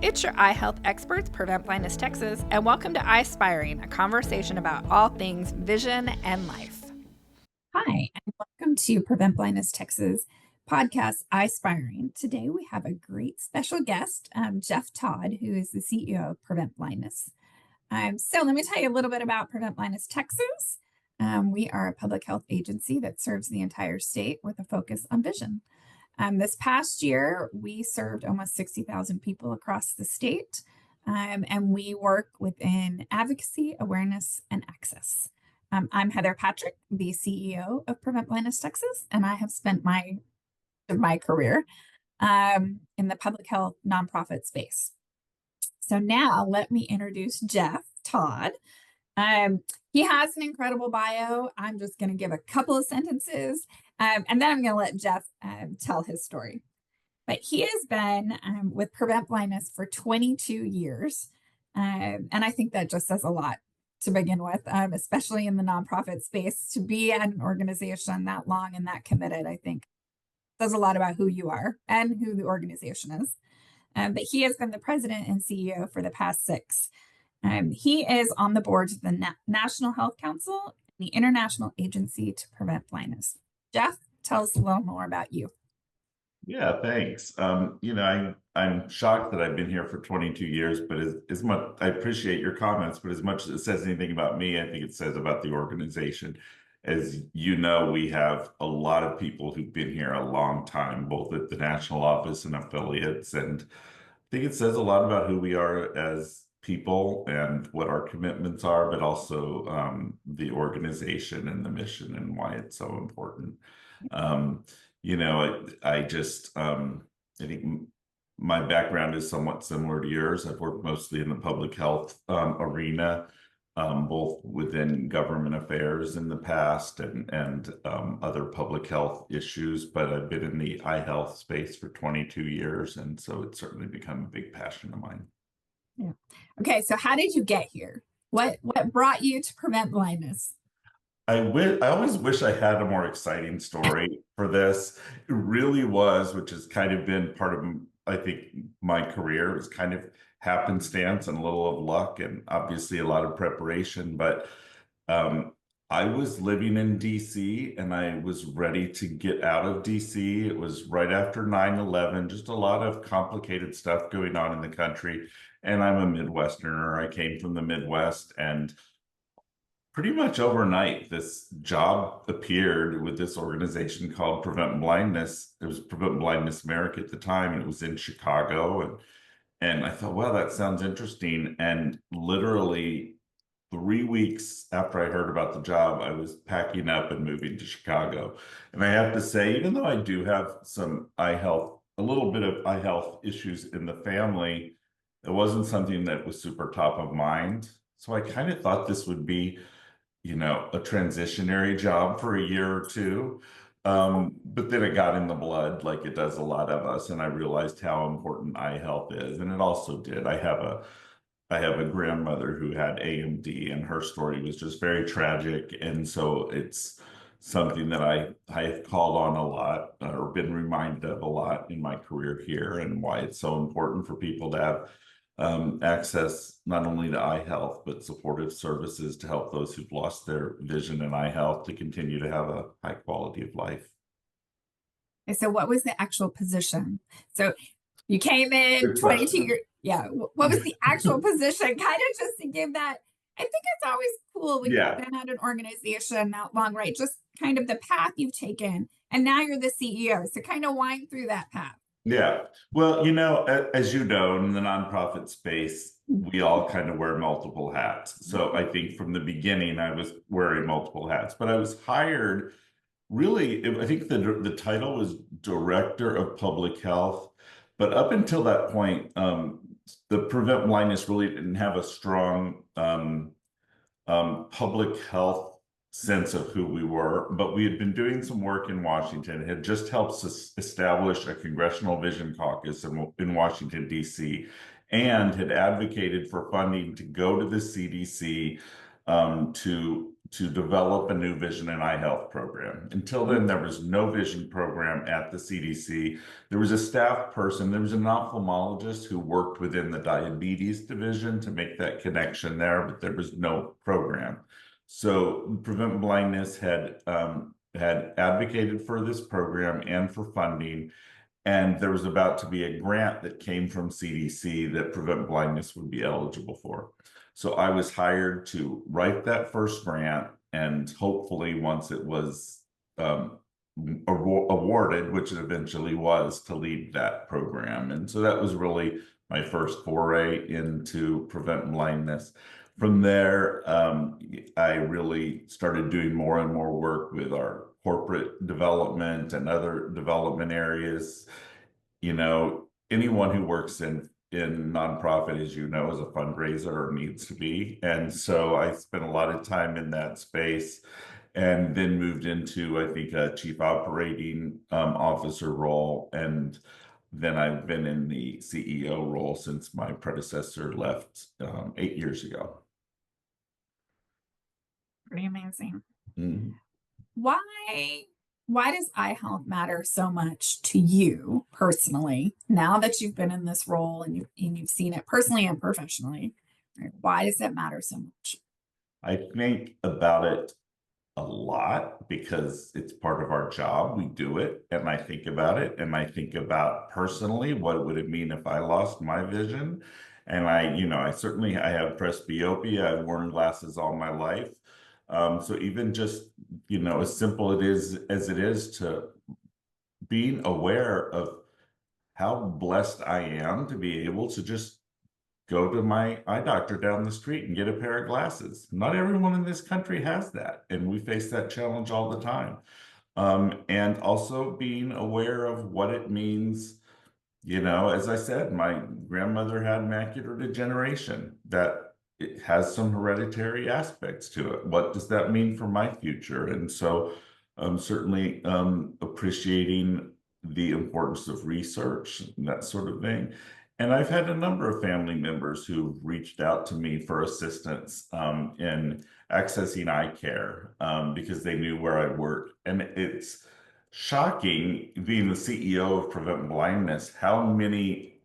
It's your eye health experts, Prevent Blindness Texas, and welcome to Eye Spiring, a conversation about all things vision and life. Hi, and welcome to Prevent Blindness Texas podcast, Eye Spiring. Today we have a great special guest, Jeff Todd, who is the CEO of Prevent Blindness. So let me tell you a little bit about Prevent Blindness Texas. We are a public health agency that serves the entire state with a focus on vision. This past year, we served almost 60,000 people across the state, and we work within advocacy, awareness, and access. I'm Heather Patrick, the CEO of Prevent Blindness Texas, and I have spent my career in the public health nonprofit space. So now let me introduce Jeff Todd. He has an incredible bio. I'm just going to give a couple of sentences, and then I'm going to let Jeff tell his story. But he has been with Prevent Blindness for 22 years, and I think that just says a lot to begin with, especially in the nonprofit space. To be at an organization that long and that committed, I think says a lot about who you are and who the organization is. But he has been the president and CEO for the past 6. He is on the boards of the National Health Council and the International Agency to Prevent Blindness. Jeff, tell us a little more about you. Yeah, thanks. I'm shocked that I've been here for 22 years, but as much I appreciate your comments, but as much as it says anything about me, I think it says about the organization. As you know, we have a lot of people who've been here a long time, both at the national office and affiliates, and I think it says a lot about who we are as people and what our commitments are, but also the organization and the mission and why it's so important. I think my background is somewhat similar to yours. I've worked mostly in the public health arena, both within government affairs in the past and other public health issues, but I've been in the eye health space for 22 years, and so it's certainly become a big passion of mine. Yeah. Okay, so how did you get here? What brought you to Prevent Blindness? I always wish I had a more exciting story for this. It really was, which has kind of been part of, I think, my career. It was kind of happenstance and a little of luck and obviously a lot of preparation. But I was living in DC and I was ready to get out of DC. It was right after 9/11, just a lot of complicated stuff going on in the country. And I'm a Midwesterner. I came from the Midwest, and pretty much overnight, this job appeared with this organization called Prevent Blindness. It was Prevent Blindness America at the time, and it was in Chicago. And I thought, wow, that sounds interesting. And literally 3 weeks after I heard about the job, I was packing up and moving to Chicago. And I have to say, even though I do have some eye health, a little bit of eye health issues in the family, it wasn't something that was super top of mind. So I kind of thought this would be a transitionary job for a year or two. But then it got in the blood like it does a lot of us. And I realized how important eye health is. And it also did. I have a grandmother who had AMD, and her story was just very tragic. And so it's something that I have called on a lot, or been reminded of a lot in my career here, and why it's so important for people to have access not only to eye health, but supportive services to help those who've lost their vision and eye health to continue to have a high quality of life. Okay, so what was the actual position? So you came in 22 years. Yeah. What was the actual position? Kind of just to give that. I think it's always cool when you've been at an organization that long, right? Just kind of the path you've taken. And now you're the CEO. So kind of wind through that path. Yeah. Well, as you know, in the nonprofit space, we all kind of wear multiple hats. So I think from the beginning, I was wearing multiple hats, but I was hired really, I think the title was Director of Public Health. But up until that point, the Prevent Blindness really didn't have a strong public health sense of who we were, but we had been doing some work in Washington. It had just helped us establish a Congressional Vision Caucus in Washington, D.C., and had advocated for funding to go to the CDC to to develop a new vision and eye health program. Until then, there was no vision program at the CDC. There was a staff person, there was an ophthalmologist who worked within the diabetes division to make that connection there, but there was no program. So Prevent Blindness had advocated for this program and for funding, and there was about to be a grant that came from CDC that Prevent Blindness would be eligible for. So I was hired to write that first grant, and hopefully once it was awarded, which it eventually was, to lead that program. And so that was really my first foray into Prevent Blindness. From there, I really started doing more and more work with our corporate development and other development areas. You know, anyone who works in nonprofit, as you know, is a fundraiser or needs to be. And so I spent a lot of time in that space, and then moved into, I think, a chief operating officer role. And then I've been in the CEO role since my predecessor left 8 years ago. Pretty amazing. Mhm. Why does eye health matter so much to you personally now that you've been in this role and you've seen it personally and professionally? Right? Why does it matter so much? I think about it a lot because it's part of our job. We do it, and I think about it, and I think about personally, what would it mean if I lost my vision? And I certainly, I have presbyopia. I've worn glasses all my life. So even just, as simple as it is to being aware of how blessed I am to be able to just go to my eye doctor down the street and get a pair of glasses. Not everyone in this country has that, and we face that challenge all the time. And also being aware of what it means. As I said, my grandmother had macular degeneration. That it has some hereditary aspects to it. What does that mean for my future? And so I'm certainly appreciating the importance of research and that sort of thing. And I've had a number of family members who've reached out to me for assistance in accessing eye care because they knew where I worked. And it's shocking, being the CEO of Prevent Blindness, how many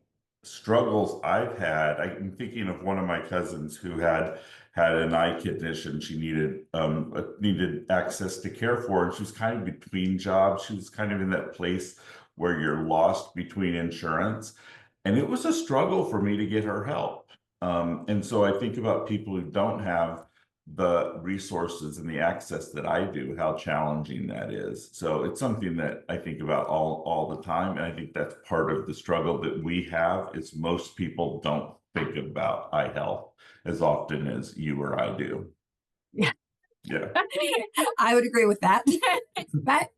struggles I've had. I'm thinking of one of my cousins who had an eye condition she needed access to care for, and she was kind of between jobs. She was kind of in that place where you're lost between insurance, and it was a struggle for me to get her help. And so I think about people who don't have the resources and the access that I do, how challenging that is. So it's something that I think about all the time. And I think that's part of the struggle that we have, is most people don't think about eye health as often as you or I do. Yeah. Yeah. I would agree with that.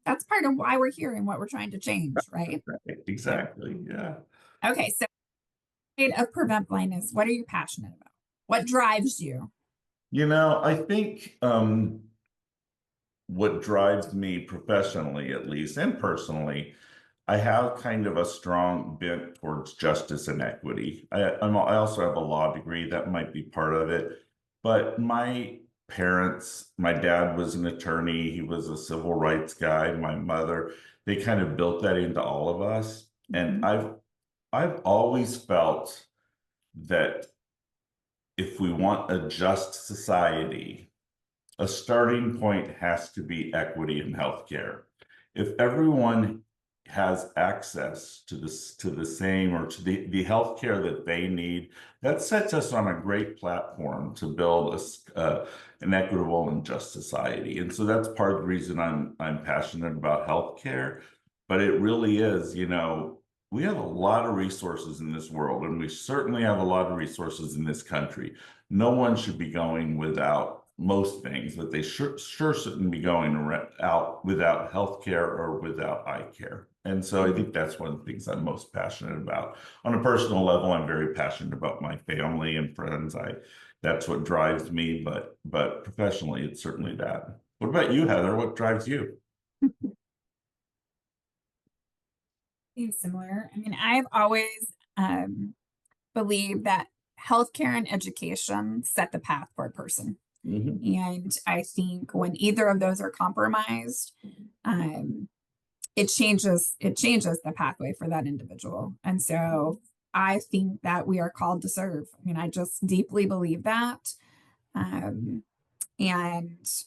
That's part of why we're here and what we're trying to change, right? Right. Exactly. Yeah. Okay, so of Prevent Blindness, what are you passionate about? What drives you? I think what drives me professionally, at least, and personally, I have kind of a strong bent towards justice and equity. I also have a law degree, that might be part of it. But my parents, my dad was an attorney, he was a civil rights guy, my mother, they kind of built that into all of us. And I've always felt that if we want a just society, a starting point has to be equity in healthcare. If everyone has access to the same, or to the healthcare that they need, that sets us on a great platform to build an equitable and just society. And so that's part of the reason I'm passionate about healthcare. But it really is, we have a lot of resources in this world, and we certainly have a lot of resources in this country. No one should be going without most things, but they sure shouldn't be going out without health care or without eye care. And so I think that's one of the things I'm most passionate about. On a personal level, I'm very passionate about my family and friends. That's what drives me, but professionally, it's certainly that. What about you, Heather? What drives you? Seems similar. I mean, I've always believed that healthcare and education set the path for a person, And I think when either of those are compromised, it changes the pathway for that individual. And so I think that we are called to serve. I mean, I just deeply believe that. And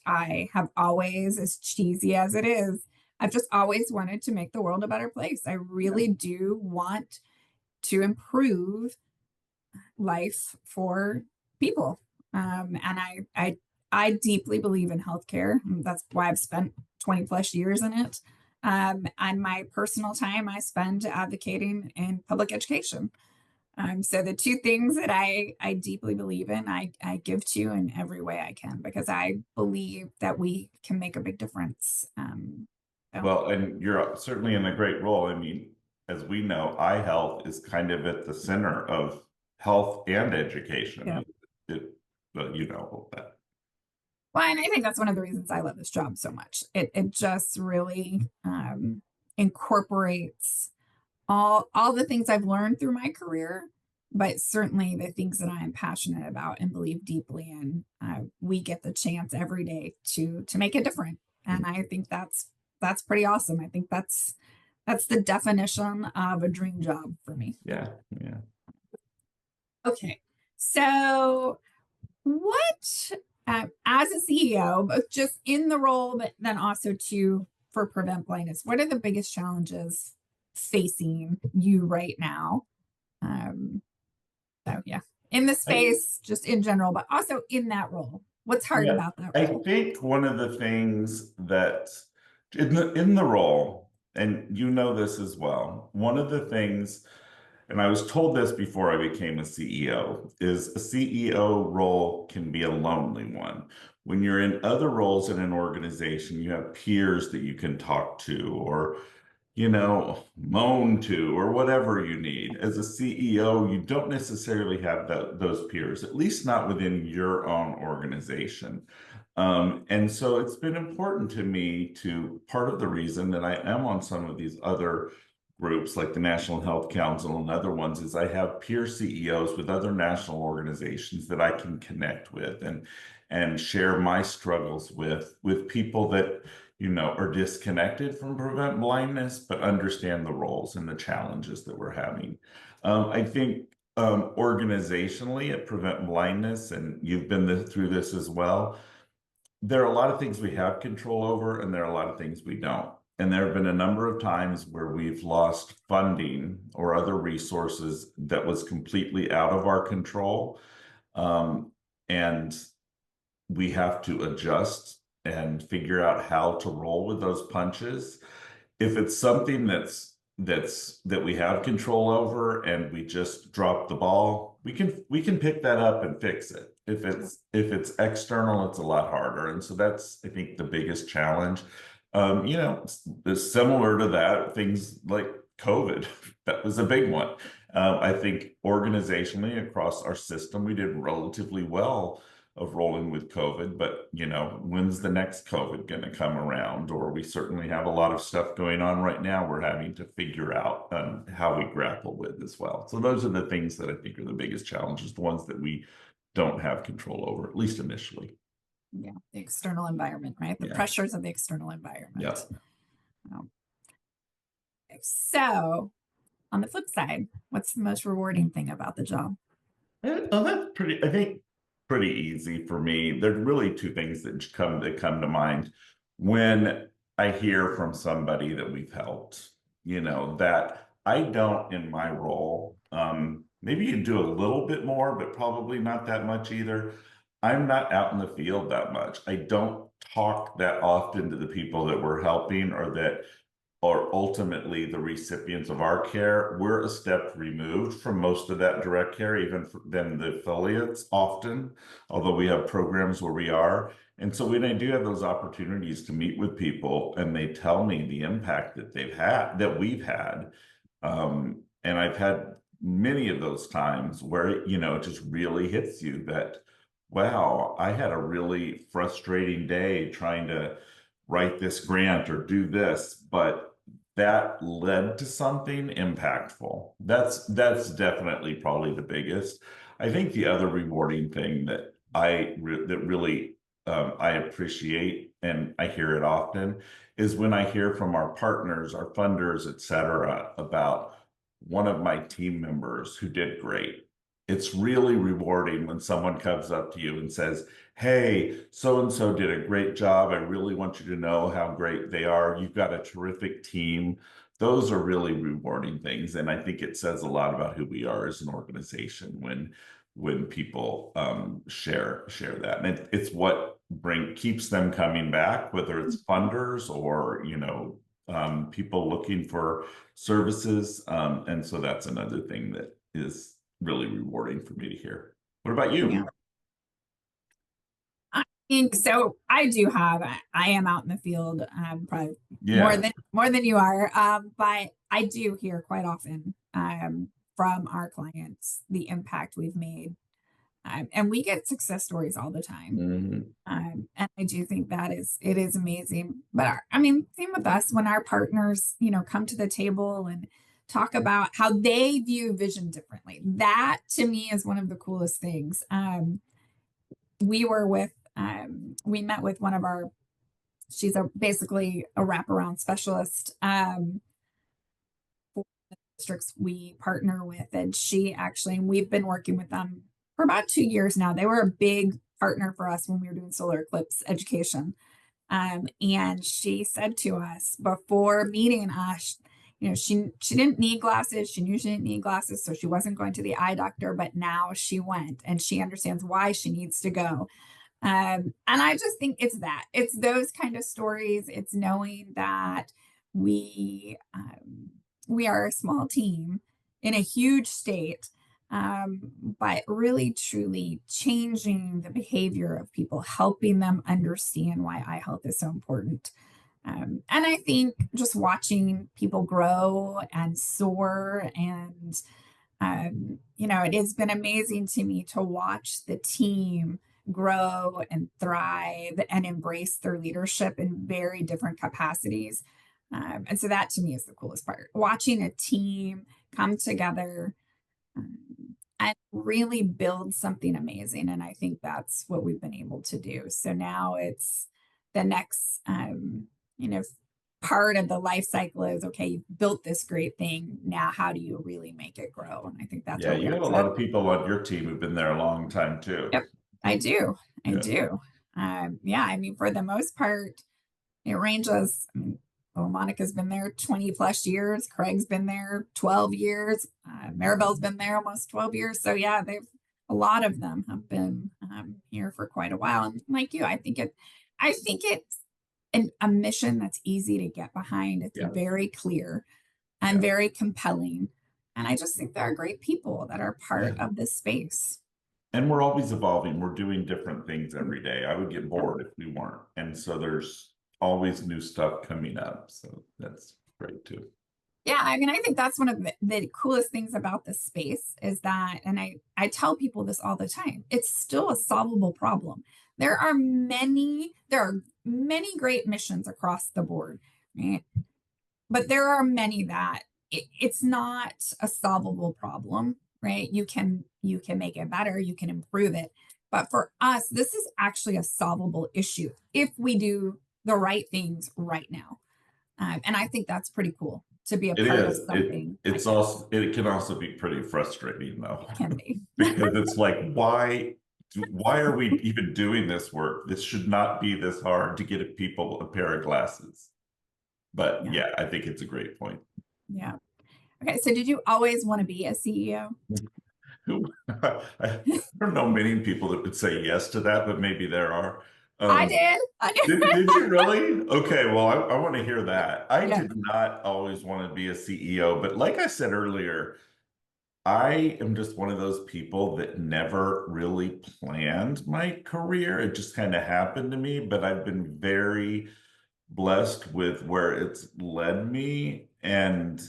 I have always, as cheesy as it is, I've just always wanted to make the world a better place. I really do want to improve life for people. And I deeply believe in healthcare. That's why I've spent 20 plus years in it. And my personal time I spend advocating in public education. So the two things that I deeply believe in, I give to in every way I can, because I believe that we can make a big difference. Well, and you're certainly in a great role. I mean, as we know, eye health is kind of at the center of health and education. Yeah. Well, you know that. Well, and I think that's one of the reasons I love this job so much. It just really incorporates all the things I've learned through my career, but certainly the things that I am passionate about and believe deeply in. We get the chance every day to make it different, and I think that's pretty awesome. I think that's the definition of a dream job for me. Yeah. Okay, so what, as a CEO, both just in the role, but then also for Prevent Blindness, what are the biggest challenges facing you right now? So yeah, in the space, just in general, but also in that role. What's hard about that role? I think one of the things that in the role, and you know this as well, one of the things, and I was told this before I became a CEO, is a CEO role can be a lonely one. When you're in other roles in an organization, you have peers that you can talk to, or moan to, or whatever you need. As a CEO, you don't necessarily have those peers, at least not within your own organization. And so it's been important to me part of the reason that I am on some of these other groups like the National Health Council and other ones is I have peer CEOs with other national organizations that I can connect with and share my struggles with people that are disconnected from Prevent Blindness, but understand the roles and the challenges that we're having. I think organizationally at Prevent Blindness, and you've been through this as well, there are a lot of things we have control over, and there are a lot of things we don't. And there have been a number of times where we've lost funding or other resources that was completely out of our control. And we have to adjust and figure out how to roll with those punches. If it's something that we have control over and we just drop the ball, we can pick that up and fix it. If it's external, it's a lot harder. And so that's, I think, the biggest challenge. Similar to that, things like COVID, that was a big one. I think organizationally across our system, we did relatively well of rolling with COVID, but when's the next COVID going to come around? Or we certainly have a lot of stuff going on right now we're having to figure out how we grapple with as well. So those are the things that I think are the biggest challenges, the ones that we don't have control over, at least initially. Yeah, the external environment, right? The pressures of the external environment. Yeah. So on the flip side, what's the most rewarding thing about the job? Oh, that's pretty easy for me. There's really two things that come to mind when I hear from somebody that we've helped, that I don't in my role. Maybe you do a little bit more, but probably not that much either. I'm not out in the field that much. I don't talk that often to the people that we're helping or that are ultimately the recipients of our care. We're a step removed from most of that direct care, even than the affiliates often, although we have programs where we are. And so when I do have those opportunities to meet with people and they tell me the impact that we've had, and I've had many of those times where, it just really hits you that, wow, I had a really frustrating day trying to write this grant or do this, but that led to something impactful. That's definitely probably the biggest. I think the other rewarding thing that really I appreciate, and I hear it often, is when I hear from our partners, our funders, et cetera, about one of my team members who did great. It's really rewarding when someone comes up to you and says, hey, so and so did a great job. I really want you to know how great they are. You've got a terrific team. Those are really rewarding things. And I think it says a lot about who we are as an organization when people share that. And it's what keeps them coming back, whether it's funders or people looking for services. And so that's another thing that is really rewarding for me to hear. What about you? Yeah. I think so. I am out in the field, probably more than you are. But I do hear quite often, from our clients the impact we've made. And we get success stories all the time. And I do think it is amazing. But same with us when our partners, come to the table and talk about how they view vision differently. That to me is one of the coolest things. We met with one of she's basically a wraparound specialist, for the districts we partner with. And we've been working with them for about 2 years now. They were a big partner for us when we were doing solar eclipse education. And she said to us before meeting us, she didn't need glasses. She knew she didn't need glasses, so she wasn't going to the eye doctor, but now she went and she understands why she needs to go. And I just think it's those kind of stories. It's knowing that we are a small team in a huge state, but really truly changing the behavior of people, helping them understand why eye health is so important. And I think just watching people grow and soar, and it has been amazing to me to watch the team grow and thrive and embrace their leadership in very different capacities. And so that to me is the coolest part, watching a team come together, and really build something amazing. And I think that's what we've been able to do. So now it's the next, part of the life cycle is, okay, you've built this great thing. Now, how do you really make it grow? And I think that's what you have a lot of people on your team who've been there a long time too. Yep, I do. For the most part, it ranges. Monica's been there 20 plus years. Craig's been there 12 years. Maribel's been there almost 12 years. So yeah, a lot of them have been here for quite a while. And like you, I think it's a mission that's easy to get behind. It's very clear and very compelling. And I just think there are great people that are part of this space. And we're always evolving. We're doing different things every day. I would get bored if we weren't. And so there's always new stuff coming up. So that's great too. Yeah, I think that's one of the coolest things about this space is that, and I tell people this all the time, it's still a solvable problem. There are many great missions across the board, right? But there are many that it's not a solvable problem, right? You can make it better, you can improve it. But for us, this is actually a solvable issue if we do the right things right now. And I think that's pretty cool to be a part of something. It can also be pretty frustrating though. It can be. Because it's like, why are we even doing this work? This should not be this hard to get people a pair of glasses. But I think it's a great point. Yeah. Okay. So did you always want to be a CEO? I don't know many people that would say yes to that, but maybe there are. I did. Did you really? Okay, well, I want to hear that. I did not always want to be a CEO, but like I said earlier, I am just one of those people that never really planned my career. It just kind of happened to me, but I've been very blessed with where it's led me. And,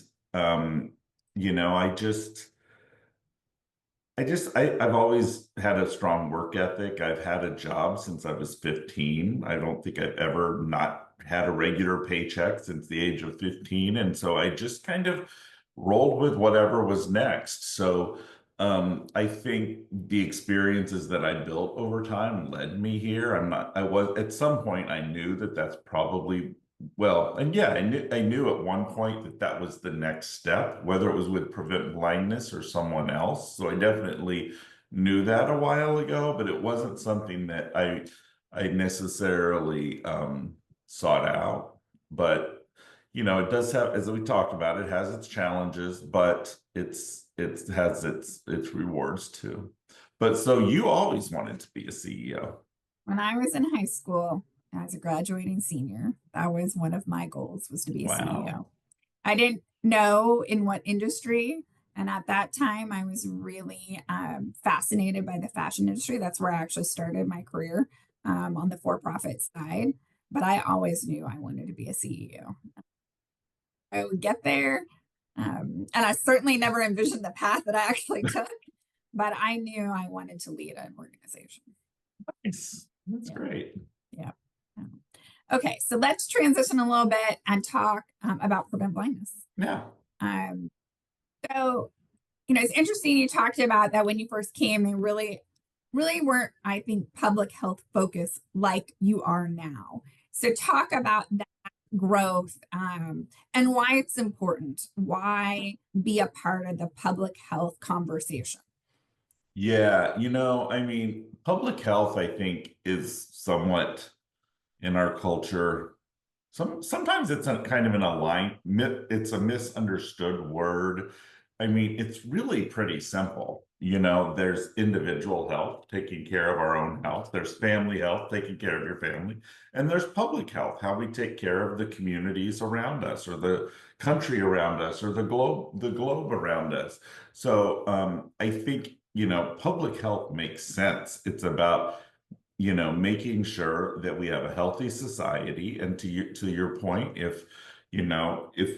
I've always had a strong work ethic. I've had a job since I was 15. I don't think I've ever not had a regular paycheck since the age of 15. And so I just kind of rolled with whatever was next. So I think the experiences that I built over time led me here. I was, at some point, I knew that that's probably, well, and yeah, I knew at one point that that was the next step, whether it was with Prevent Blindness or someone else. So I definitely knew that a while ago, but it wasn't something that I necessarily sought out. But it does have, as we talked about, it has its challenges, but it has its rewards too. But so you always wanted to be a CEO. When I was in high school, as a graduating senior, that was one of my goals was to be a Wow. CEO. I didn't know in what industry. And at that time, I was really fascinated by the fashion industry. That's where I actually started my career on the for-profit side. But I always knew I wanted to be a CEO. I would get there. And I certainly never envisioned the path that I actually took, but I knew I wanted to lead an organization. Nice. That's Yeah. great. Yeah. Okay, so let's transition a little bit and talk about prevent blindness. Yeah. Um, so, it's interesting you talked about that when you first came, they really weren't, I think, public health focused like you are now. So, talk about that growth and why it's important. Why be a part of the public health conversation? Yeah, I mean, public health, I think, is somewhat in our culture. Sometimes it's a kind of it's a misunderstood word. I mean, it's really pretty simple. There's individual health, taking care of our own health. There's family health, taking care of your family. And there's public health, how we take care of the communities around us or the country around us or the globe around us. So I think, public health makes sense. It's about making sure that we have a healthy society. And to your point, if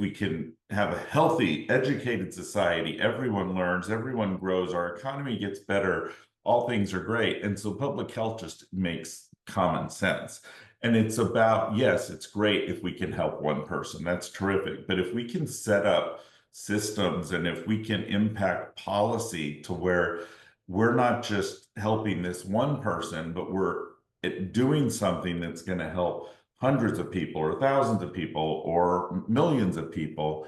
we can have a healthy, educated society, everyone learns, everyone grows, our economy gets better, all things are great. And so public health just makes common sense. And it's about, yes, it's great if we can help one person. That's terrific. But if we can set up systems and if we can impact policy to where we're not just helping this one person, but we're doing something that's going to help hundreds of people or thousands of people or millions of people,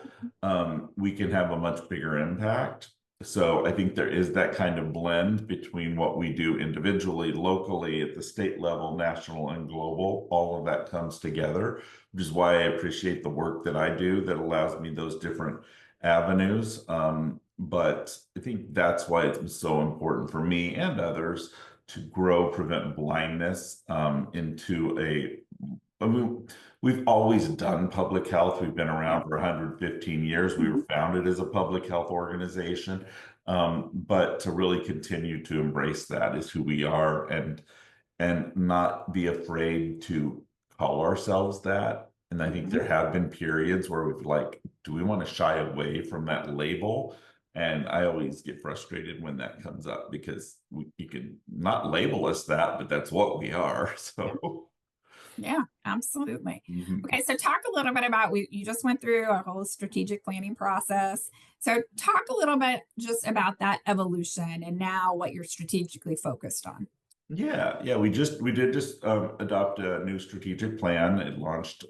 we can have a much bigger impact. So I think there is that kind of blend between what we do individually, locally, at the state level, national, and global. All of that comes together, which is why I appreciate the work that I do that allows me those different avenues. But I think that's why it's so important for me and others to grow Prevent Blindness into I mean, we've always done public health. We've been around for 115 years. We were founded as a public health organization. But to really continue to embrace that is who we are and not be afraid to call ourselves that. And I think there have been periods where we've like, do we want to shy away from that label? And I always get frustrated when that comes up because you can not label us that, but that's what we are. So, Yeah, absolutely. mhm. Okay, so talk a little bit about you just went through a whole strategic planning process. So talk a little bit just about that evolution and now what you're strategically focused on. Yeah. We did just adopt a new strategic plan. It launched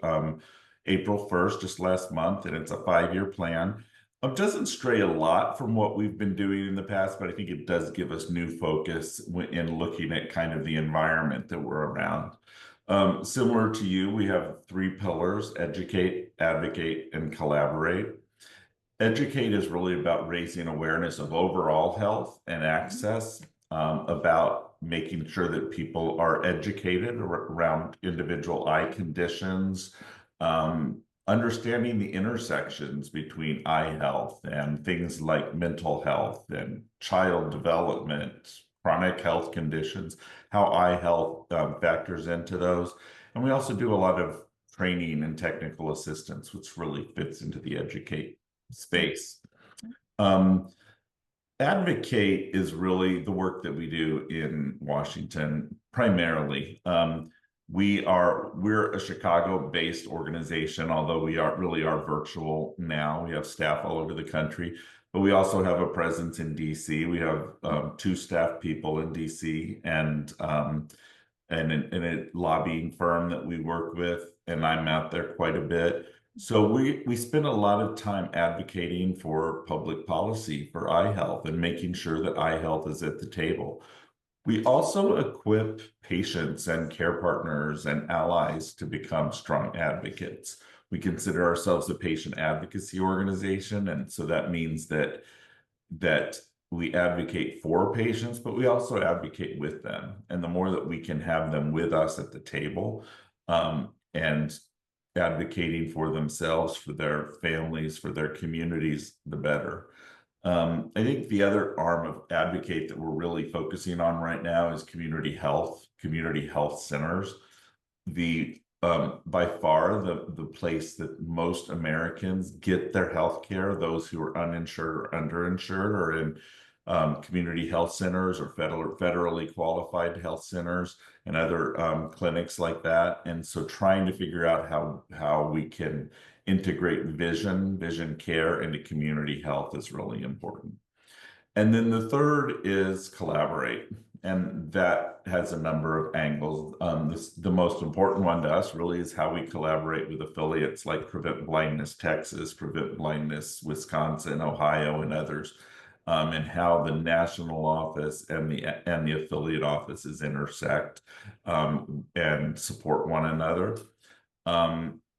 April 1st, just last month, and it's a 5-year plan. It doesn't stray a lot from what we've been doing in the past, but I think it does give us new focus in looking at kind of the environment that we're around. Similar to you, we have 3 pillars: educate, advocate, and collaborate. Educate is really about raising awareness of overall health and access, about making sure that people are educated around individual eye conditions, understanding the intersections between eye health and things like mental health and child development, chronic health conditions, how eye health factors into those. And we also do a lot of training and technical assistance, which really fits into the educate space. Um, Advocate is really the work that we do in Washington primarily. We're a Chicago-based organization, although we are virtual now. We have staff all over the country, but we also have a presence in DC. We have two staff people in DC and a lobbying firm that we work with, and I'm out there quite a bit. So we spend a lot of time advocating for public policy for eye health and making sure that eye health is at the table. We also equip patients and care partners and allies to become strong advocates. We consider ourselves a patient advocacy organization, and so that means that we advocate for patients, but we also advocate with them. And the more that we can have them with us at the table, and advocating for themselves, for their families, for their communities, the better. I think the other arm of advocate that we're really focusing on right now is community health centers. By far the place that most Americans get their health care, those who are uninsured or underinsured, are in community health centers or federally qualified health centers and other clinics like that. And so trying to figure out how we can integrate vision care into community health is really important. And then the third is collaborate. And that has a number of angles. The most important one to us really is how we collaborate with affiliates like Prevent Blindness Texas, Prevent Blindness Wisconsin, Ohio, and others, and how the national office and the affiliate offices intersect and support one another.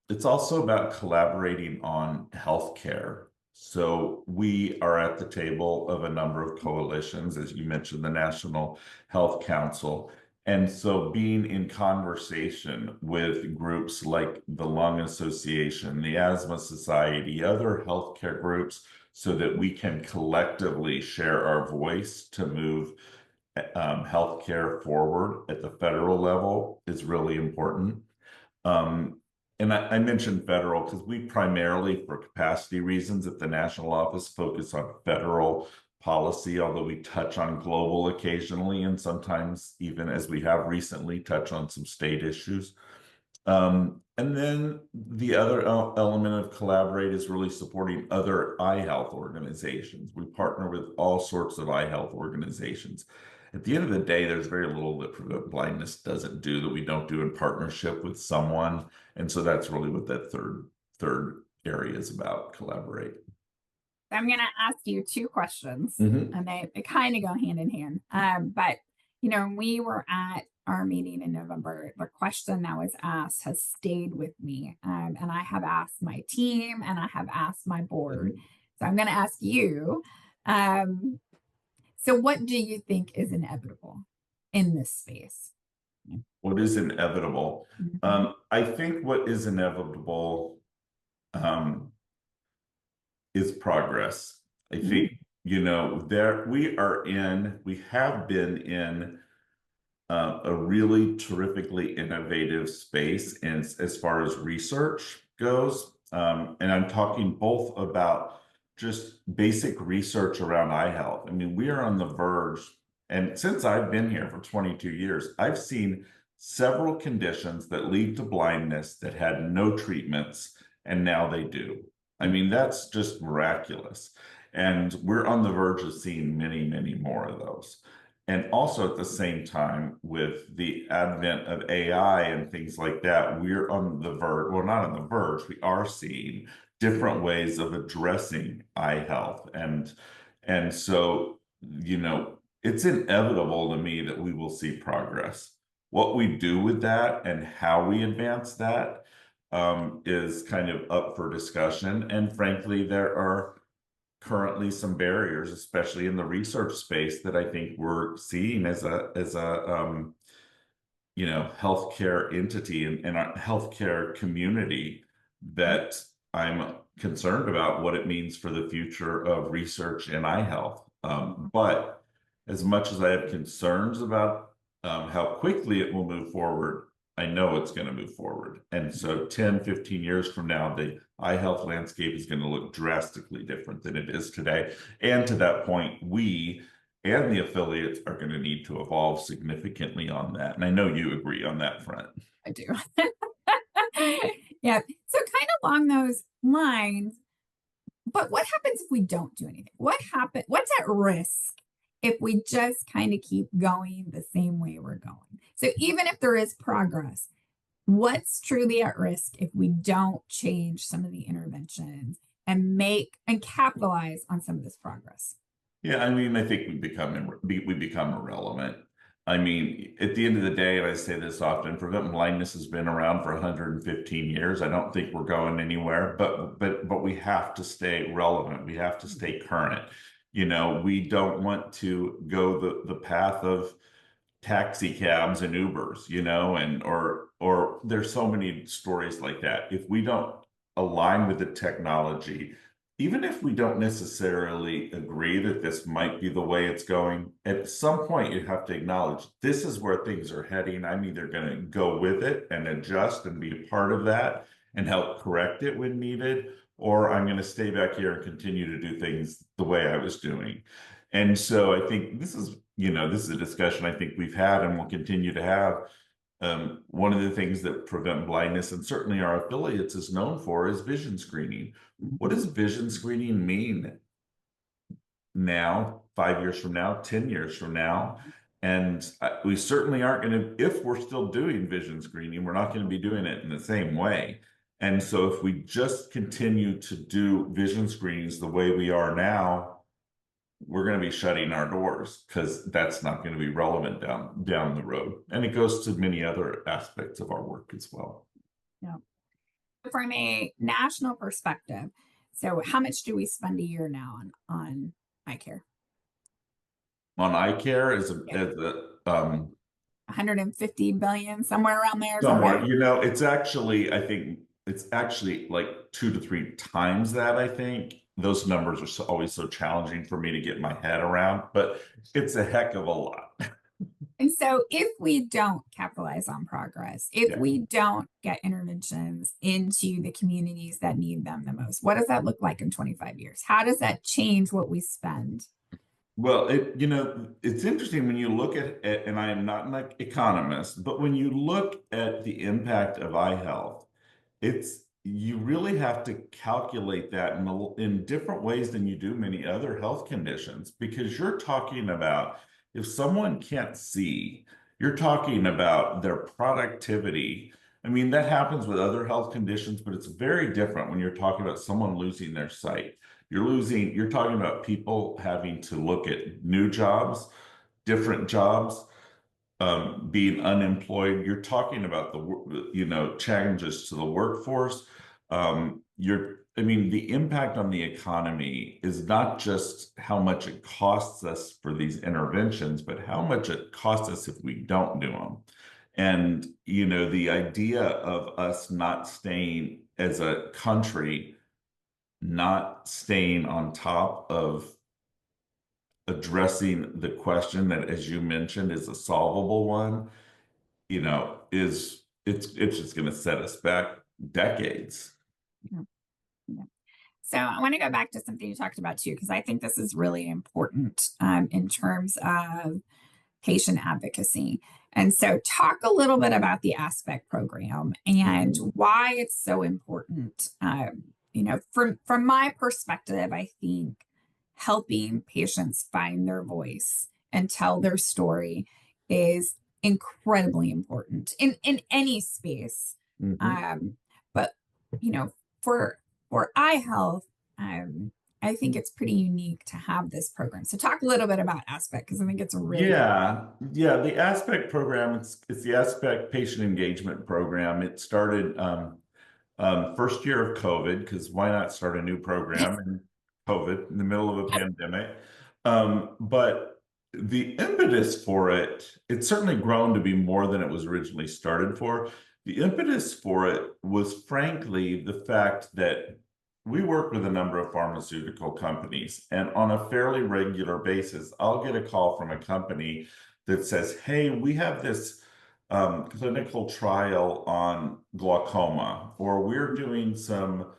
It's also about collaborating on healthcare. So we are at the table of a number of coalitions, as you mentioned, the National Health Council. And so being in conversation with groups like the Lung Association, the Asthma Society, other healthcare groups, so that we can collectively share our voice to move healthcare forward at the federal level is really important. And I mentioned federal because we primarily, for capacity reasons at the national office, focus on federal policy, although we touch on global occasionally, and sometimes even, as we have recently, touch on some state issues. And then the other element of collaborate is really supporting other eye health organizations. We partner with all sorts of eye health organizations. At the end of the day, there's very little that Prevent Blindness doesn't do that we don't do in partnership with someone. And so that's really what that third area is about, collaborate. I'm going to ask you two questions, Mm-hmm. and they kind of go hand in hand. But, when we were at our meeting in November, the question that was asked has stayed with me. And I have asked my team and I have asked my board. Mm-hmm. So I'm going to ask you. So what do you think is inevitable in this space? What is inevitable? Mm-hmm. I think what is inevitable is progress. I think, we have been in a really terrifically innovative space as far as research goes. And I'm talking both about just basic research around eye health. I mean, we are on the verge, and since I've been here for 22 years, I've seen several conditions that lead to blindness that had no treatments, and now they do. I mean, that's just miraculous. And we're on the verge of seeing many, many more of those. And also at the same time, with the advent of AI and things like that, we're on the verge, well, not on the verge, we are seeing different ways of addressing eye health. And so, it's inevitable to me that we will see progress. What we do with that and how we advance that is kind of up for discussion. And frankly, there are currently some barriers, especially in the research space, that I think we're seeing as a healthcare entity and our healthcare community, that I'm concerned about what it means for the future of research in eye health. But as much as I have concerns about how quickly it will move forward, I know it's going to move forward. And so 10, 15 years from now, the eye health landscape is going to look drastically different than it is today. And to that point, we and the affiliates are going to need to evolve significantly on that. And I know you agree on that front. I do. Yeah. So kind of along those lines, but what happens if we don't do anything? What's at risk if we just kind of keep going the same way we're going? So even if there is progress, what's truly at risk if we don't change some of the interventions and make and capitalize on some of this progress? Yeah, I mean, I think we become irrelevant. I mean, at the end of the day, and I say this often, prevent blindness has been around for 115 years. I don't think we're going anywhere, but we have to stay relevant. We have to stay current. You know, we don't want to go the path of taxi cabs and Ubers, you know, and or there's so many stories like that. If we don't align with the technology, even if we don't necessarily agree that this might be the way it's going, at some point you have to acknowledge this is where things are heading. I'm either going to go with it and adjust and be a part of that and help correct it when needed, or I'm going to stay back here and continue to do things the way I was doing. And so I think this is, you know, this is a discussion I think we've had and will continue to have. One of the things that Prevent Blindness and certainly our affiliates is known for is vision screening. What does vision screening mean now, 5 years from now, 10 years from now? And we certainly aren't going to, if we're still doing vision screening, we're not going to be doing it in the same way. And so if we just continue to do vision screenings the way we are now, we're going to be shutting our doors because that's not going to be relevant down the road. And it goes to many other aspects of our work as well. Yeah. From a national perspective, so how much do we spend a year now on eye care? On eye care as a 150 billion, somewhere around there. somewhere, you know, it's actually, I think it's actually like 2 to 3 times that. I think those numbers are always so challenging for me to get my head around, but it's a heck of a lot. And so if we don't capitalize on progress, if we don't get interventions into the communities that need them the most, what does that look like in 25 years? How does that change what we spend? Well, you know, it's interesting when you look at it, and I am not an economist, but when you look at the impact of eye health, you really have to calculate that in different ways than you do many other health conditions, because you're talking about if someone can't see, you're talking about their productivity. I mean, that happens with other health conditions, but it's very different when you're talking about someone losing their sight. You're talking about people having to look at new jobs, different jobs, being unemployed. You're talking about challenges to the workforce. I mean, the impact on the economy is not just how much it costs us for these interventions, but how much it costs us if we don't do them. And, you know, the idea of us not staying as a country, not staying on top of addressing the question that, as you mentioned, is a solvable one, you know, it's just going to set us back decades. Yeah. Yeah. So I want to go back to something you talked about too, because I think this is really important in terms of patient advocacy. And so talk a little bit about the Aspect program and why it's so important. You know, from my perspective, I think helping patients find their voice and tell their story is incredibly important in any space. But you know, for eye health, I think it's pretty unique to have this program. So talk a little bit about Aspect, because I think it's a really the Aspect program, it's the Aspect patient engagement program. It started first year of COVID, because why not start a new program in COVID in the middle of a pandemic? But the impetus for it's certainly grown to be more than it was originally started for. The impetus for it was frankly the fact that we work with a number of pharmaceutical companies, and on a fairly regular basis, I'll get a call from a company that says, hey, we have this clinical trial on glaucoma, or we're doing some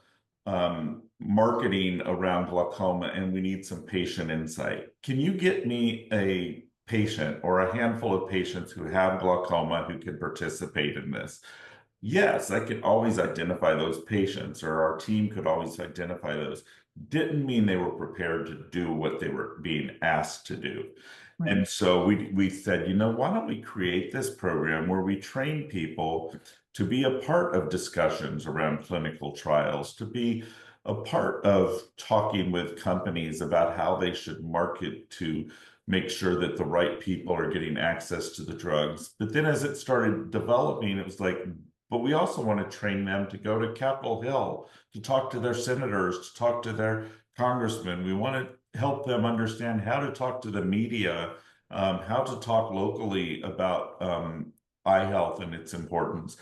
marketing around glaucoma and we need some patient insight. Can you get me a patient or a handful of patients who have glaucoma who can participate in this. Yes, I could always identify those patients, or our team could always identify those. Didn't mean they were prepared to do what they were being asked to do. Right. And so we said, why don't we create this program where we train people to be a part of discussions around clinical trials, to be a part of talking with companies about how they should market to make sure that the right people are getting access to the drugs. But then as it started developing, it was like, but we also want to train them to go to Capitol Hill, to talk to their senators, to talk to their congressmen. We want to help them understand how to talk to the media, how to talk locally about eye health and its importance.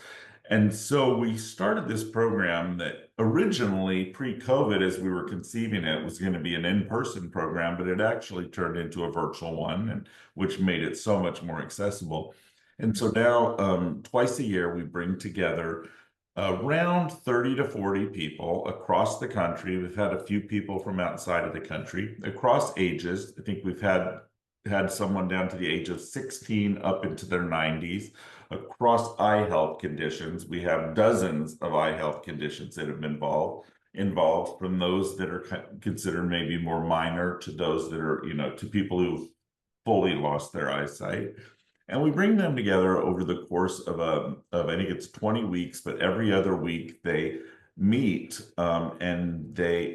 And so we started this program that originally, pre-COVID, as we were conceiving it, was going to be an in-person program, but it actually turned into a virtual one, and which made it so much more accessible. And so now, twice a year, we bring together around 30 to 40 people across the country. We've had a few people from outside of the country, across ages. I think we've had someone down to the age of 16 up into their 90s. Across eye health conditions, we have dozens of eye health conditions that have been involved, from those that are considered maybe more minor to those that are, to people who've fully lost their eyesight. And we bring them together over the course of I think it's 20 weeks, but every other week they meet and they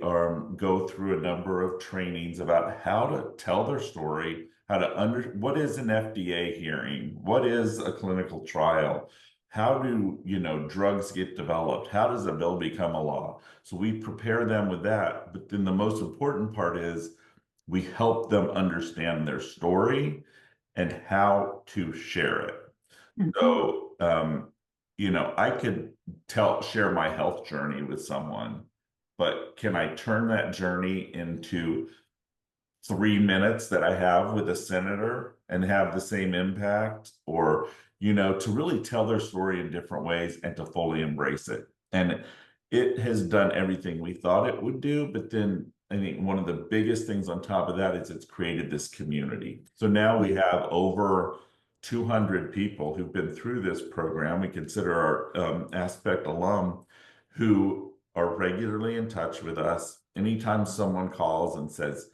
go through a number of trainings about how to tell their story, how to what is an FDA hearing, what is a clinical trial, how do drugs get developed, how does a bill become a law. So we prepare them with that, but then the most important part is we help them understand their story and how to share it. Mm-hmm. So, I could share my health journey with someone, but can I turn that journey into 3 minutes that I have with a senator and have the same impact? Or, to really tell their story in different ways and to fully embrace it. And it has done everything we thought it would do, but then I think one of the biggest things on top of that is it's created this community. So now we have over 200 people who've been through this program. We consider our Aspect alum who are regularly in touch with us. Anytime someone calls and says,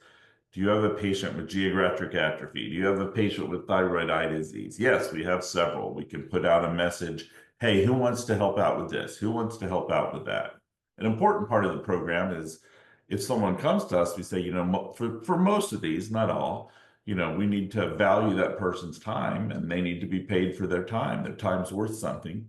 do you have a patient with geographic atrophy? Do you have a patient with thyroid eye disease? Yes, we have several. We can put out a message, hey, who wants to help out with this? Who wants to help out with that? An important part of the program is if someone comes to us, we say, for most of these, not all, we need to value that person's time, and they need to be paid for their time. Their time's worth something.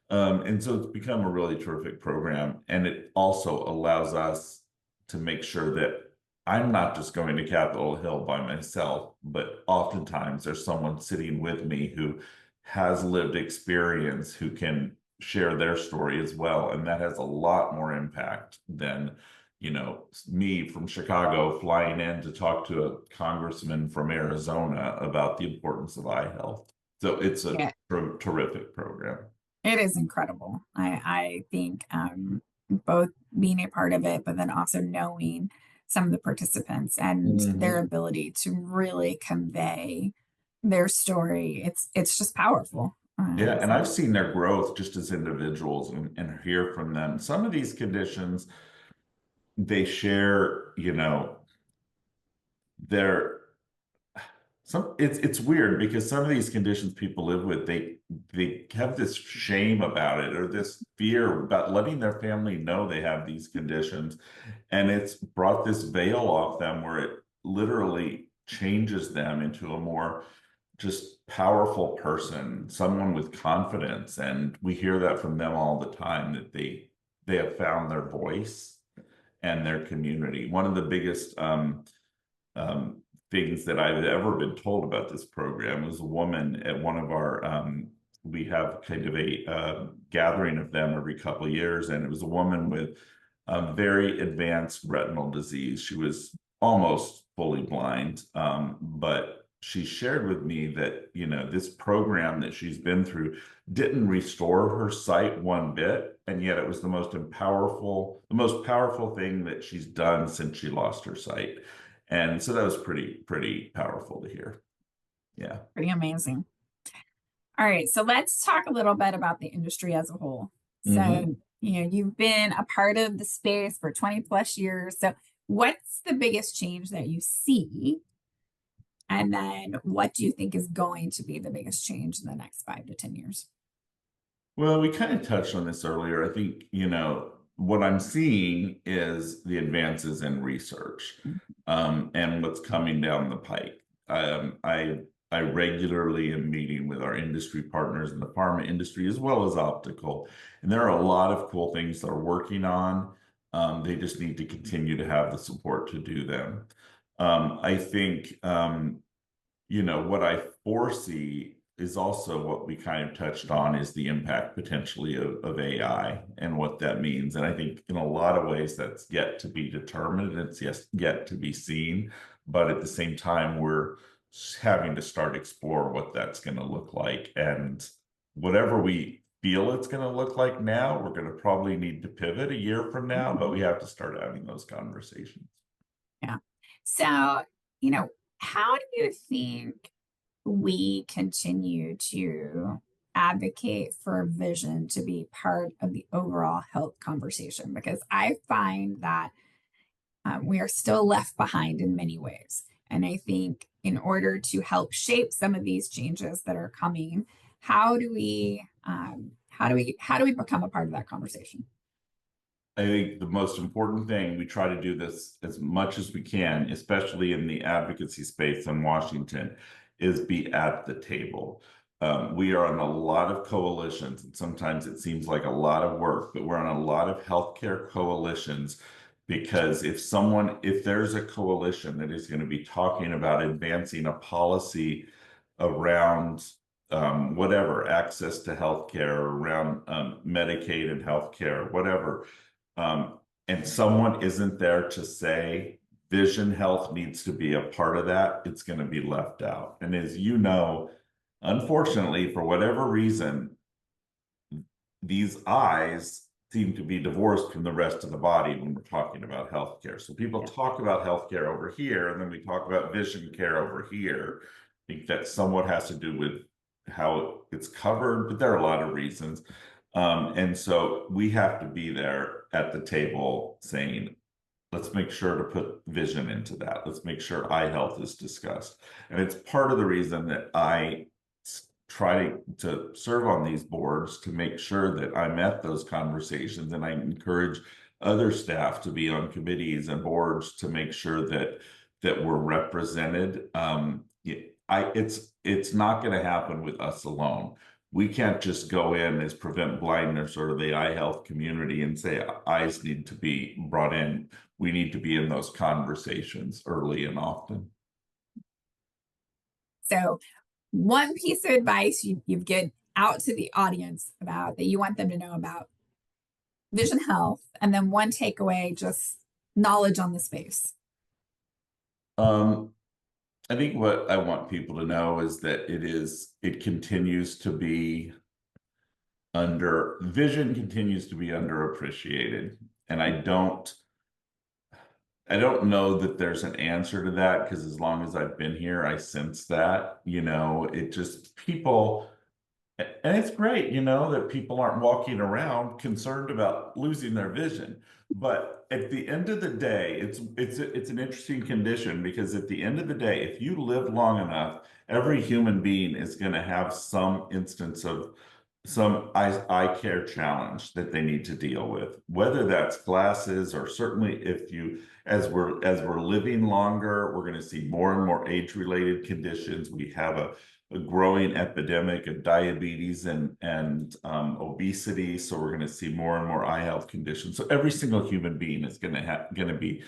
And so it's become a really terrific program. And it also allows us to make sure that I'm not just going to Capitol Hill by myself, but oftentimes there's someone sitting with me who has lived experience, who can share their story as well. And that has a lot more impact than, me from Chicago flying in to talk to a congressman from Arizona about the importance of eye health. So it's a terrific program. It is incredible. I think both being a part of it, but then also knowing some of the participants and their ability to really convey their story. It's just powerful. Yeah, and I've seen their growth just as individuals and hear from them. Some of these conditions, they share, it's weird because some of these conditions people live with, they have this shame about it, or this fear about letting their family know they have these conditions. And it's brought this veil off them where it literally changes them into a more just powerful person, someone with confidence. And we hear that from them all the time, that they have found their voice and their community. One of the biggest things that I've ever been told about this program was a woman at one of our we have kind of a gathering of them every couple of years, and it was a woman with very advanced retinal disease. She was almost fully blind, but she shared with me that, this program that she's been through didn't restore her sight one bit, and yet it was the most powerful thing that she's done since she lost her sight. And so that was pretty powerful to hear. Yeah. Pretty amazing. All right, so let's talk a little bit about the industry as a whole. Mhm. So, you've been a part of the space for 20 plus years. So, what's the biggest change that you see? And then what do you think is going to be the biggest change in the next 5 to 10 years? Well, we kind of touched on this earlier. I think, what I'm seeing is the advances in research, and what's coming down the pike. Um, I I regularly am meeting with our industry partners in the pharma industry as well as optical, and there are a lot of cool things they're working on. They just need to continue to have the support to do them. I think what I foresee is also what we kind of touched on is the impact potentially of AI and what that means. And I think in a lot of ways that's yet to be determined and it's yet to be seen. But at the same time, we're having to start explore what that's going to look like. And whatever we feel it's going to look like now, we're going to probably need to pivot a year from now, but we have to start having those conversations. Yeah. So, you know, how do you think we continue to advocate for vision to be part of the overall health conversation? Because I find that we are still left behind in many ways. And I think in order to help shape some of these changes that are coming, how do we become a part of that conversation? I think the most important thing, we try to do this as much as we can, especially in the advocacy space in Washington, is be at the table. We are on a lot of coalitions, and sometimes it seems like a lot of work, but we're on a lot of healthcare coalitions because if there's a coalition that is going to be talking about advancing a policy around whatever, access to healthcare, around Medicaid and healthcare, whatever, and someone isn't there to say vision health needs to be a part of that, it's going to be left out. And as you know, unfortunately, for whatever reason, these eyes seem to be divorced from the rest of the body when we're talking about healthcare. So people talk about healthcare over here, and then we talk about vision care over here. I think that somewhat has to do with how it's covered, but there are a lot of reasons. And so we have to be there at the table saying, let's make sure to put vision into that. Let's make sure eye health is discussed. And it's part of the reason that I try to serve on these boards to make sure that I'm at those conversations, and I encourage other staff to be on committees and boards to make sure that we're represented. It's not going to happen with us alone. We can't just go in as Prevent Blindness or the eye health community and say eyes need to be brought in. We need to be in those conversations early and often. So, one piece of advice you get out to the audience about that you want them to know about vision health, and then one takeaway, just knowledge on the space. I think what I want people to know is that it continues to be vision continues to be underappreciated. And I don't know that there's an answer to that, because as long as I've been here, I sense that, it just people, and it's great, that people aren't walking around concerned about losing their vision. But at the end of the day, it's an interesting condition, because at the end of the day, if you live long enough, every human being is going to have some instance of some eye care challenge that they need to deal with, whether that's glasses, or certainly if you, as we're living longer, we're going to see more and more age-related conditions. We have a growing epidemic of diabetes and obesity, so we're going to see more and more eye health conditions. So every single human being is going to be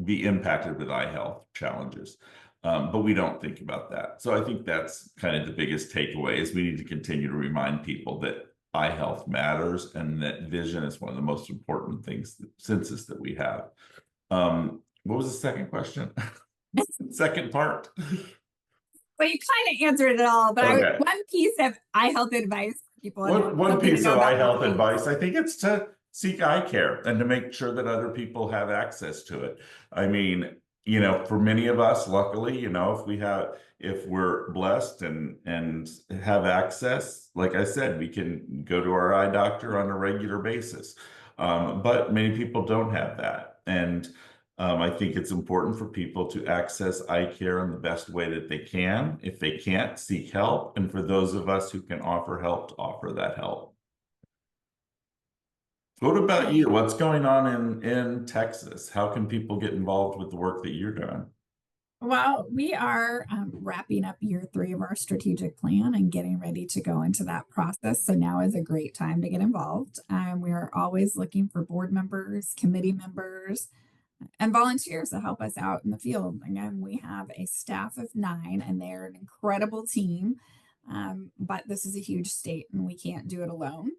be impacted with eye health challenges. But we don't think about that. So I think that's kind of the biggest takeaway, is we need to continue to remind people that eye health matters and that vision is one of the most important things, senses that we have. What was the second question? Second part? Well, you kind of answered it all, but Okay. one piece of eye health advice for people. One piece of eye health advice, I think, it's to seek eye care and to make sure that other people have access to it. I mean, for many of us, luckily, if we're blessed and have access, like I said, we can go to our eye doctor on a regular basis. But many people don't have that. And I think it's important for people to access eye care in the best way that they can. If they can't, seek help. And for those of us who can offer help, to offer that help. What about you? What's going on in Texas? How can people get involved with the work that you're doing? Well, we are wrapping up year 3 of our strategic plan and getting ready to go into that process. So now is a great time to get involved. We are always looking for board members, committee members, and volunteers to help us out in the field. Again, we have a staff of 9, and they're an incredible team. But this is a huge state, and we can't do it alone.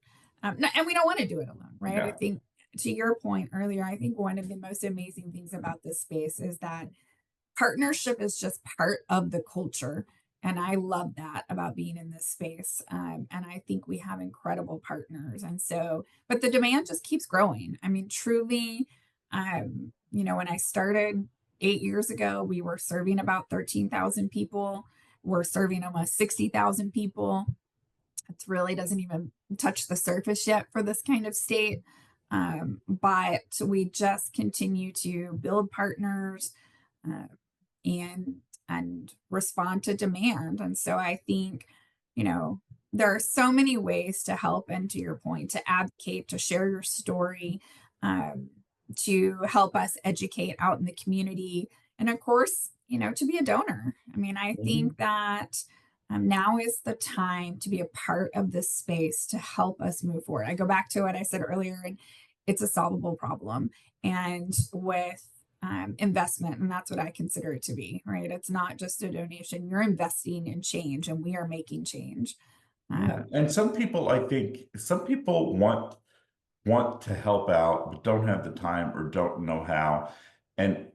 And we don't want to do it alone, right? I Yeah. think to your point earlier, I think one of the most amazing things about this space is that partnership is just part of the culture. And I love that about being in this space. And I think we have incredible partners. And so, but the demand just keeps growing. I mean, truly, when I started 8 years ago, we were serving about 13,000 people. We're serving almost 60,000 people. It really doesn't even touch the surface yet for this kind of state. But we just continue to build partners, uh, and respond to demand. And so I think, there are so many ways to help, and to your point, to advocate, to share your story, um, to help us educate out in the community, and of course, to be a donor. I mean, I think that now is the time to be a part of this space to help us move forward. I go back to what I said earlier, and it's a solvable problem. And with investment, and that's what I consider it to be, right? It's not just a donation. You're investing in change, and we are making change. Yeah. And I think some people want to help out, but don't have the time or don't know how. And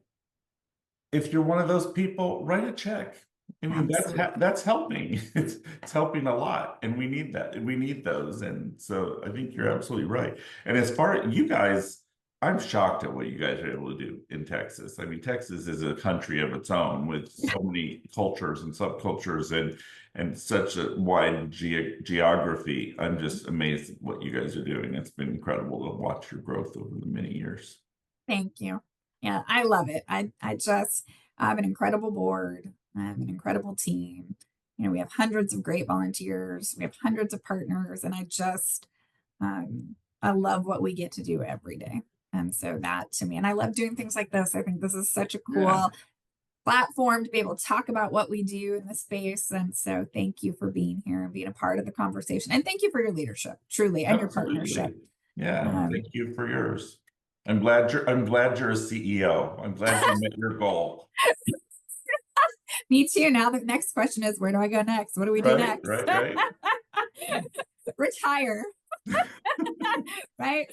if you're one of those people, write a check. I mean, that's helping. It's helping a lot, and we need that. We need those, and so I think you're absolutely right. And as far as you guys, I'm shocked at what you guys are able to do in Texas. I mean, Texas is a country of its own with so many cultures and subcultures and such a wide geography. I'm just amazed at what you guys are doing. It's been incredible to watch your growth over the many years. Thank you. Yeah, I love it. I just have an incredible board. I have an incredible team. We have hundreds of great volunteers. We have hundreds of partners, and I love what we get to do every day. And so that to me, and I love doing things like this. I think this is such a cool Yeah. platform to be able to talk about what we do in the space. And so thank you for being here and being a part of the conversation. And thank you for your leadership, truly, and your partnership. Absolutely. Yeah. Um, Thank you for yours. I'm glad you're a CEO. I'm glad you met your goal. Me too. Now the next question is, where do I go next? What do we do next? Right. Retire. Right.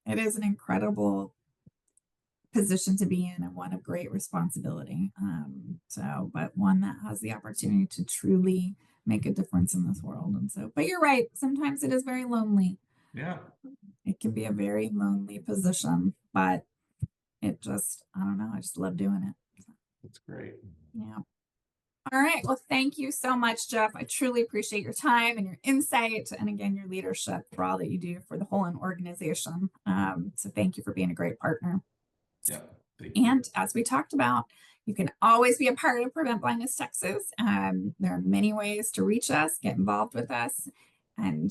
It is an incredible position to be in, and one of great responsibility. But one that has the opportunity to truly make a difference in this world. And so, but you're right. Sometimes it is very lonely. Yeah. It can be a very lonely position, but I don't know. I just love doing it. That's great. Yeah. All right. Well, thank you so much, Jeff. I truly appreciate your time and your insight, and again, your leadership for all that you do for the whole organization. So thank you for being a great partner. Yeah. Thank you. And as we talked about, you can always be a part of Prevent Blindness Texas. There are many ways to reach us, get involved with us, and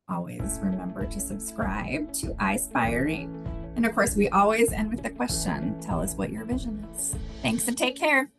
always remember to subscribe to iSpiring. And of course, we always end with the question, tell us what your vision is. Thanks, and take care.